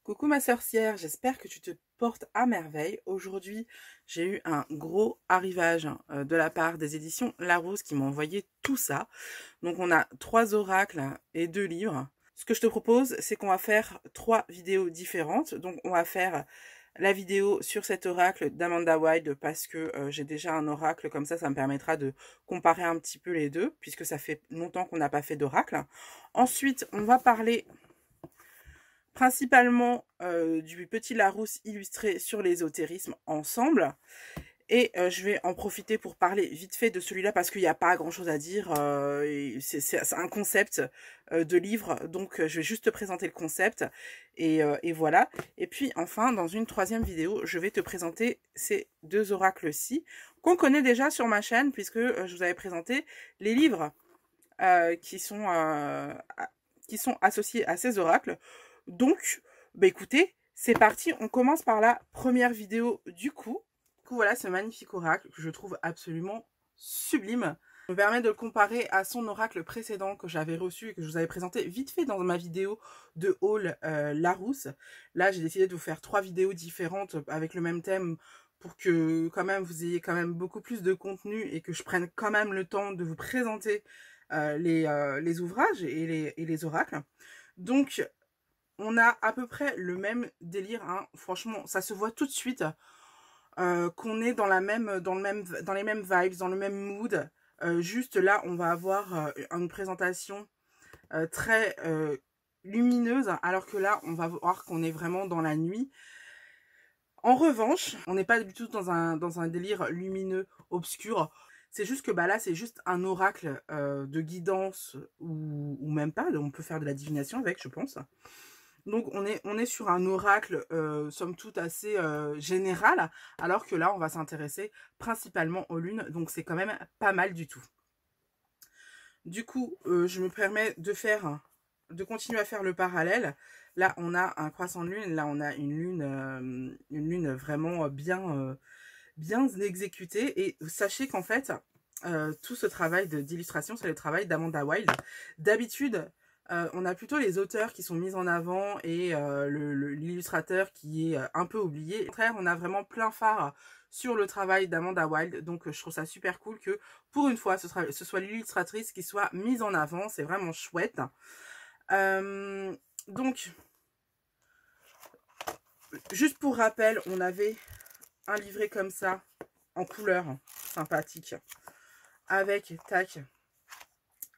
Coucou ma sorcière, j'espère que tu te portes à merveille. Aujourd'hui, j'ai eu un gros arrivage de la part des éditions Larousse qui m'ont envoyé tout ça. Donc on a 3 oracles et 2 livres. Ce que je te propose, c'est qu'on va faire 3 vidéos différentes. Donc on va faire la vidéo sur cet oracle d'Amanda Wilde parce que j'ai déjà un oracle, comme ça me permettra de comparer un petit peu les deux puisque ça fait longtemps qu'on n'a pas fait d'oracle. Ensuite, on va parler principalement du petit Larousse illustré sur l'ésotérisme ensemble. Et je vais en profiter pour parler vite fait de celui-là parce qu'il n'y a pas grand-chose à dire. C'est un concept de livre, donc je vais juste te présenter le concept et voilà. Et puis enfin, dans une troisième vidéo, je vais te présenter ces deux oracles-ci qu'on connaît déjà sur ma chaîne puisque je vous avais présenté les livres qui sont associés à ces oracles. Donc, bah écoutez, c'est parti, on commence par la première vidéo du coup. Du coup, voilà ce magnifique oracle que je trouve absolument sublime. Je me permets de le comparer à son oracle précédent que j'avais reçu et que je vous avais présenté vite fait dans ma vidéo de haul Larousse. Là, j'ai décidé de vous faire 3 vidéos différentes avec le même thème pour que quand même vous ayez quand même beaucoup plus de contenu et que je prenne quand même le temps de vous présenter les ouvrages et les oracles. Donc, on a à peu près le même délire, hein. Franchement, ça se voit tout de suite qu'on est dans les mêmes vibes, dans le même mood. Juste là, on va avoir une présentation très lumineuse, alors que là, on va voir qu'on est vraiment dans la nuit. En revanche, on n'est pas du tout dans un délire lumineux, obscur. C'est juste que bah là, c'est juste un oracle de guidance ou même pas. On peut faire de la divination avec, je pense. Donc on est sur un oracle somme toute assez général, alors que là on va s'intéresser principalement aux lunes, donc c'est quand même pas mal du tout. Du coup, je me permets de continuer à faire le parallèle. Là on a un croissant de lune, là on a une lune vraiment bien exécutée, et sachez qu'en fait tout ce travail d'illustration, c'est le travail d'Amanda Wilde. D'habitude, on a plutôt les auteurs qui sont mis en avant et l'illustrateur qui est un peu oublié. Au contraire, on a vraiment plein phare sur le travail d'Amanda Wilde. Donc, je trouve ça super cool que, pour une fois, ce soit l'illustratrice qui soit mise en avant. C'est vraiment chouette. Donc, juste pour rappel, on avait un livret comme ça, en couleur, sympathique, avec, tac,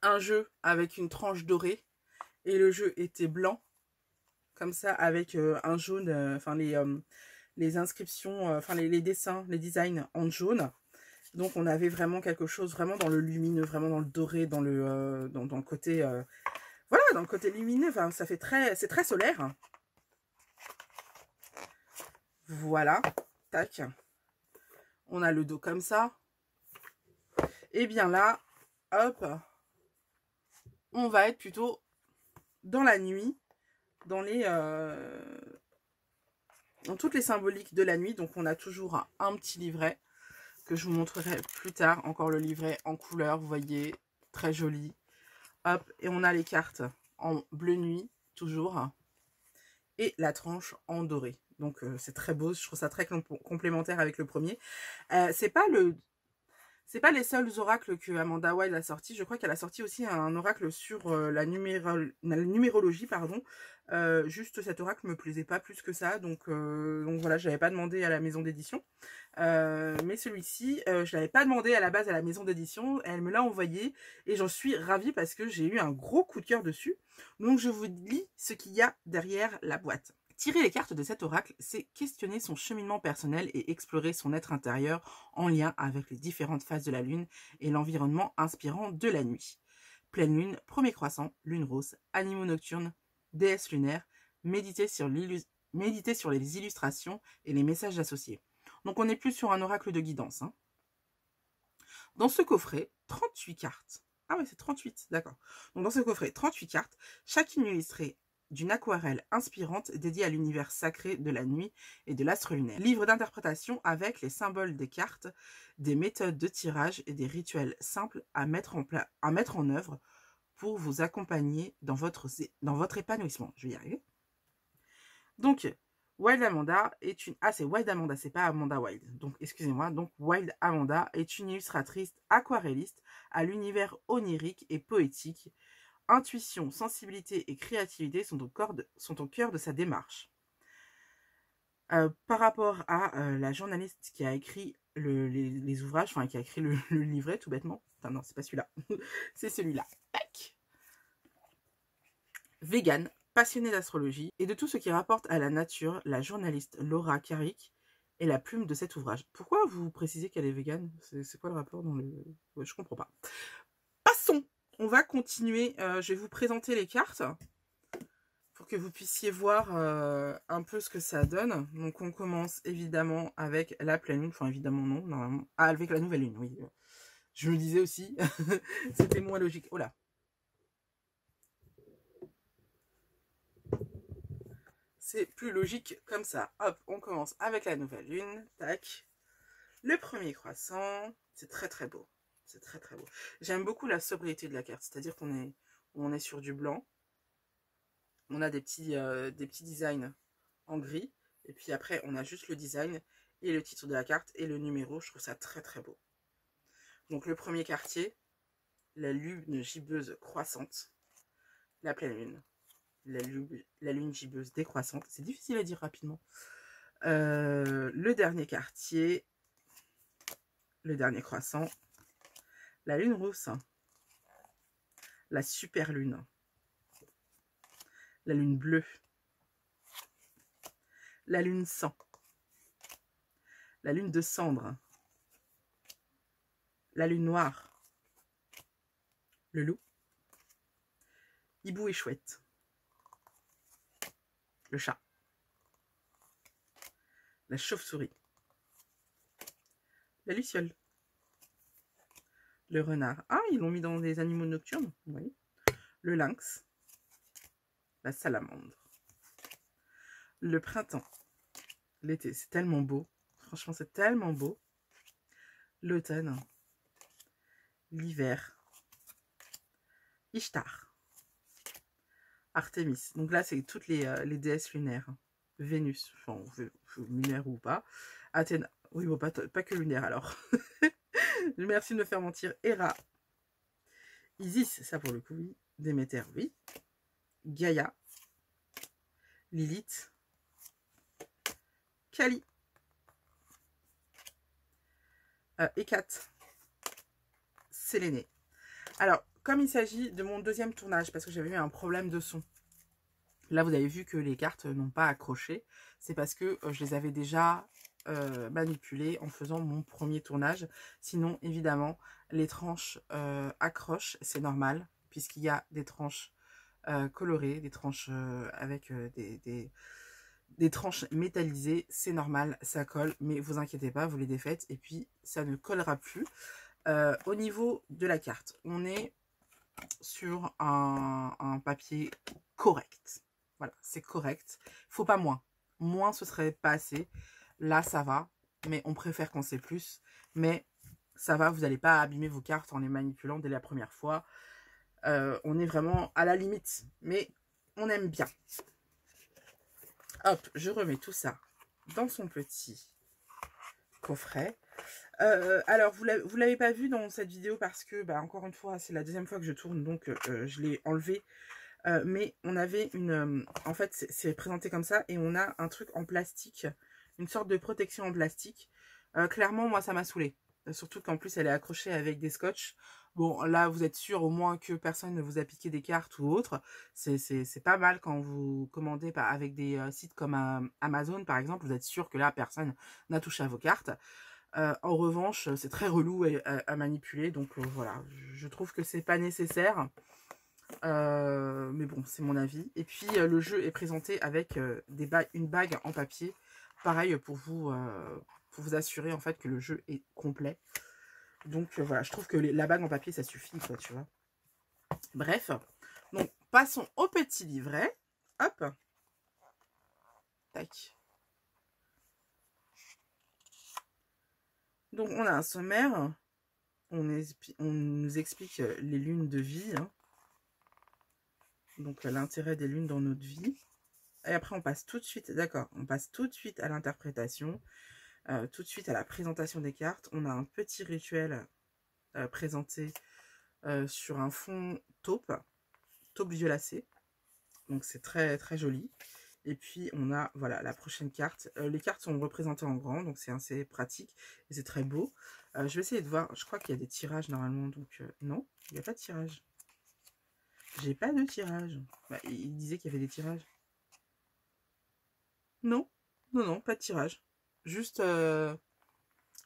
un jeu avec une tranche dorée. Et le jeu était blanc, comme ça, avec un jaune, enfin les inscriptions, enfin les dessins, les designs en jaune. Donc on avait vraiment quelque chose vraiment dans le lumineux, vraiment dans le doré, dans le côté, voilà, dans le côté lumineux. Enfin, ça fait c'est très solaire. Voilà, tac. On a le dos comme ça. Et bien là, hop, on va être plutôt dans la nuit, dans toutes les symboliques de la nuit. Donc on a toujours un petit livret que je vous montrerai plus tard. Encore le livret en couleur, vous voyez, très joli. Hop, et on a les cartes en bleu nuit, toujours. Et la tranche en doré. Donc c'est très beau, je trouve ça très complémentaire avec le premier. C'est pas les seuls oracles que Amanda Wilde a sorti. Je crois qu'elle a sorti aussi un oracle sur la numérologie, pardon. Juste cet oracle me plaisait pas plus que ça, donc voilà, je l'avais pas demandé à la maison d'édition. Mais celui-ci, je l'avais pas demandé à la base à la maison d'édition. Elle me l'a envoyé et j'en suis ravie parce que j'ai eu un gros coup de cœur dessus. Donc je vous lis ce qu'il y a derrière la boîte. Tirer les cartes de cet oracle, c'est questionner son cheminement personnel et explorer son être intérieur en lien avec les différentes phases de la lune et l'environnement inspirant de la nuit. Pleine lune, premier croissant, lune rose, animaux nocturnes, déesse lunaire, méditer sur les illustrations et les messages associés. Donc on n'est plus sur un oracle de guidance. Hein. Dans ce coffret, 38 cartes. Ah ouais, c'est 38, d'accord. Donc dans ce coffret, 38 cartes, chacune illustrée d'une aquarelle inspirante dédiée à l'univers sacré de la nuit et de l'astre lunaire. Livre d'interprétation avec les symboles des cartes, des méthodes de tirage et des rituels simples à mettre en œuvre pour vous accompagner dans votre épanouissement. Je vais y arriver. Donc, Wild Amanda est une... Ah, c'est Wild Amanda, c'est pas Amanda Wild. Donc, excusez-moi. Donc, Wild Amanda est une illustratrice aquarelliste à l'univers onirique et poétique. Intuition, sensibilité et créativité sont au cœur de sa démarche. Par rapport à la journaliste qui a écrit les ouvrages, enfin qui a écrit le livret tout bêtement. Enfin non, c'est pas celui-là, c'est celui-là. Tac. Végane, passionnée d'astrologie et de tout ce qui rapporte à la nature, la journaliste Laura Carrick est la plume de cet ouvrage. Pourquoi vous précisez qu'elle est végane? C'est quoi le rapport dans le... Ouais, je comprends pas. Passons. On va continuer. Je vais vous présenter les cartes pour que vous puissiez voir un peu ce que ça donne. Donc on commence évidemment avec la pleine lune, enfin évidemment non, normalement. Ah, avec la nouvelle lune, oui. Je me disais aussi, c'était moins logique. Oh là. C'est plus logique comme ça. Hop, on commence avec la nouvelle lune. Tac. Le premier croissant, c'est très très beau. C'est très très beau. J'aime beaucoup la sobriété de la carte, c'est-à-dire on est sur du blanc. On a des petits designs en gris. Et puis après, on a juste le design et le titre de la carte et le numéro. Je trouve ça très très beau. Donc le premier quartier, la lune gibbeuse croissante. La pleine lune. La lune gibbeuse décroissante. C'est difficile à dire rapidement. Le dernier quartier. Le dernier croissant. La lune rousse. La super lune. La lune bleue. La lune sang. La lune de cendre. La lune noire. Le loup. Hibou et chouette. Le chat. La chauve-souris. La luciole. Le renard. Ah, ils l'ont mis dans des animaux nocturnes. Oui. Le lynx. La salamandre. Le printemps. L'été, c'est tellement beau. Franchement, c'est tellement beau. L'automne. L'hiver. Ishtar. Artémis. Donc là, c'est toutes les déesses lunaires. Vénus, enfin, lunaire ou pas. Athéna. Oui, bon, pas que lunaire alors. Merci de me faire mentir. Héra. Isis, ça pour le coup, oui. Déméter, oui. Gaïa. Lilith. Kali. Hécate. Sélénée. Alors, comme il s'agit de mon deuxième tournage, parce que j'avais eu un problème de son. Là, vous avez vu que les cartes n'ont pas accroché. C'est parce que je les avais déjà manipulées en faisant mon premier tournage. Sinon, évidemment, les tranches accrochent. C'est normal, puisqu'il y a des tranches colorées, des tranches avec des tranches métallisées. C'est normal, ça colle. Mais vous inquiétez pas, vous les défaites. Et puis, ça ne collera plus. Au niveau de la carte, on est sur un papier correct. Voilà, c'est correct. Il faut pas moins. Moins, ce serait pas assez. Là, ça va. Mais on préfère quand c'est plus. Mais ça va, vous n'allez pas abîmer vos cartes en les manipulant dès la première fois. On est vraiment à la limite. Mais on aime bien. Hop, je remets tout ça dans son petit coffret. Alors, vous l'avez pas vu dans cette vidéo parce que, bah, encore une fois, c'est la deuxième fois que je tourne. Donc, je l'ai enlevé. Mais on avait une... en fait, c'est présenté comme ça. Et on a un truc en plastique. Une sorte de protection en plastique. Clairement, moi, ça m'a saoulée. Surtout qu'en plus, elle est accrochée avec des scotch. Bon, là, vous êtes sûr au moins que personne ne vous a piqué des cartes ou autre. C'est pas mal quand vous commandez avec des sites comme Amazon, par exemple. Vous êtes sûr que là, personne n'a touché à vos cartes. En revanche, c'est très relou à manipuler. Donc, voilà, je trouve que c'est pas nécessaire. Mais bon, c'est mon avis. Et puis le jeu est présenté avec une bague en papier. Pareil pour vous assurer en fait que le jeu est complet. Donc voilà, je trouve que la bague en papier ça suffit quoi, tu vois. Bref, donc passons au petit livret. Hop. Tac. Donc on a un sommaire. On nous explique les lunes de vie. Hein. Donc l'intérêt des lunes dans notre vie. Et après, on passe tout de suite, d'accord, on passe tout de suite à l'interprétation, tout de suite à la présentation des cartes. On a un petit rituel présenté sur un fond taupe violacé. Donc, c'est très, très joli. Et puis, on a, voilà, la prochaine carte. Les cartes sont représentées en grand, donc c'est assez pratique. Et c'est très beau. Je vais essayer de voir. Je crois qu'il y a des tirages, normalement. Donc, non, il n'y a pas de tirage. J'ai pas de tirage. Bah, il disait qu'il y avait des tirages. Non, non, non, pas de tirage. Juste,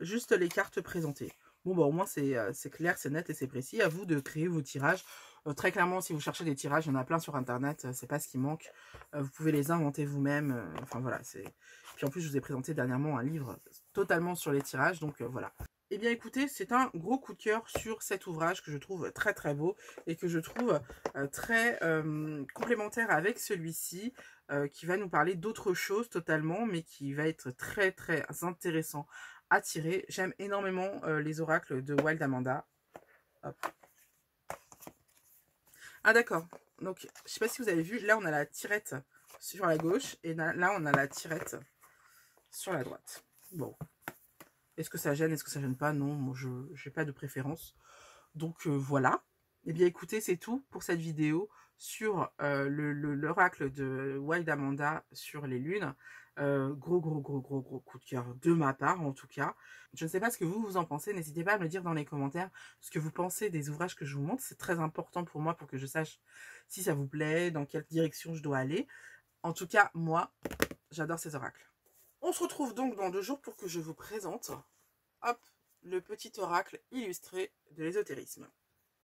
juste les cartes présentées. Bon, bah, au moins, c'est clair, c'est net et c'est précis. À vous de créer vos tirages. Très clairement, si vous cherchez des tirages, il y en a plein sur Internet. C'est pas ce qui manque. Vous pouvez les inventer vous-même. Enfin, voilà. Puis en plus, je vous ai présenté dernièrement un livre totalement sur les tirages. Donc, voilà. Eh bien, écoutez, c'est un gros coup de cœur sur cet ouvrage que je trouve très, très beau et que je trouve très complémentaire avec celui-ci qui va nous parler d'autre chose totalement, mais qui va être très, très intéressant à tirer. J'aime énormément les oracles de Wild Amanda. Hop. Ah d'accord, donc je sais pas si vous avez vu, là on a la tirette sur la gauche et là on a la tirette sur la droite. Bon, est-ce que ça gêne, est-ce que ça gêne pas? Non, moi je n'ai pas de préférence. Donc voilà, et bien écoutez, c'est tout pour cette vidéo sur l'oracle de Wild Amanda sur les lunes. Gros coup de cœur de ma part en tout cas. Je ne sais pas ce que vous en pensez, n'hésitez pas à me le dire dans les commentaires ce que vous pensez des ouvrages que je vous montre. C'est très important pour moi pour que je sache si ça vous plaît, dans quelle direction je dois aller. En tout cas, moi, j'adore ces oracles. On se retrouve donc dans 2 jours pour que je vous présente, hop, le petit oracle illustré de l'ésotérisme.